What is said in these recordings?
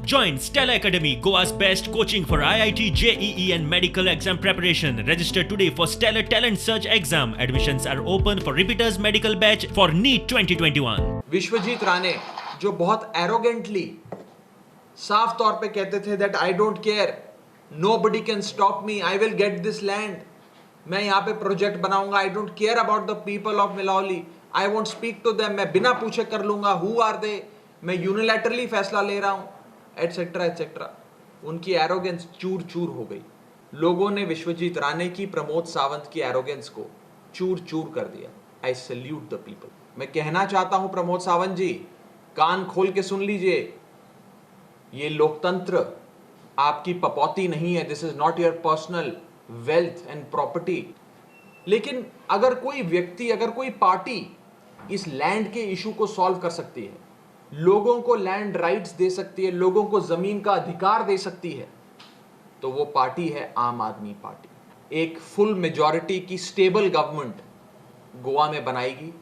Join Stella Academy, Goa's best coaching for IIT, JEE and medical exam preparation. Register today for Stellar Talent Search exam. Admissions are open for repeaters medical batch for NEET 2021. Vishwajeet Rane जो बहुत arrogantly साफ तौर पे कहते थे that I don't care, nobody can stop me, I will get this land, मैं यहाँ पे प्रोजेक्ट बनाऊंगा, I don't care about the people of Mianwali, I won't speak to them, मैं बिना पूछे कर लूंगा, हु आर दे, मैं यूनिलैटरली फैसला ले रहा हूँ, एटसेट्रा एटसेट्रा। उनकी एरोगेंस चूर चूर हो गई। लोगों ने विश्वजीत राणे की, प्रमोद सावंत की एरोगेंस को चूर चूर कर दिया। I salute the people. मैं कहना चाहता हूं प्रमोद सावंत जी, कान खोल के सुन लीजिए, ये लोकतंत्र आपकी पपौती नहीं है। This is not your personal wealth and property. लेकिन अगर कोई व्यक्ति, अगर कोई पार्टी इस लैंड के इशू को सॉल्व कर सकती है, लोगों को लैंड राइट्स दे सकती है, लोगों को जमीन का अधिकार दे सकती है, तो वो पार्टी है आम आदमी पार्टी। एक फुल मेजॉरिटी की स्टेबल गवर्नमेंट गोवा में बनाएगी,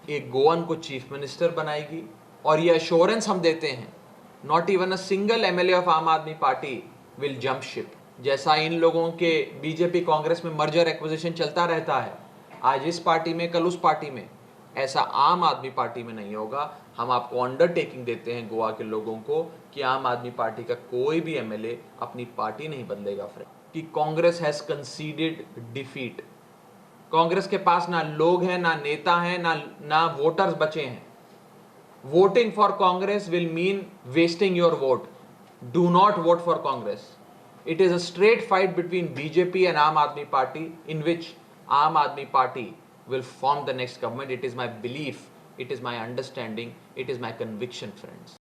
एक गोवन को चीफ मिनिस्टर बनाएगी, और ये एश्योरेंस हम देते हैं, not even a single MLA of आम आदमी पार्टी विल जंप शिप। जैसा इन लोगों के बीजेपी कांग्रेस में मर्जर एक्विजिशन चलता रहता है, आज इस पार्टी में कल उस पार्टी में, ऐसा आम आदमी पार्टी में नहीं होगा। हम आपको अंडरटेकिंग देते हैं गोवा के लोगों को कि आम आदमी पार्टी का कोई भी एमएलए अपनी पार्टी नहीं बदलेगा फ्रेंड। कि Congress has conceded defeat. Congress के पास ना लोग हैं, ना नेता हैं, ना वोटर्स बचे हैं। Voting for Congress will mean wasting your vote. Do not vote for Congress. It is a straight fight between BJP and Aam Aadmi Party, in which Aam Aadmi Party will form the next government. It is my belief, it is my understanding, it is my conviction, friends.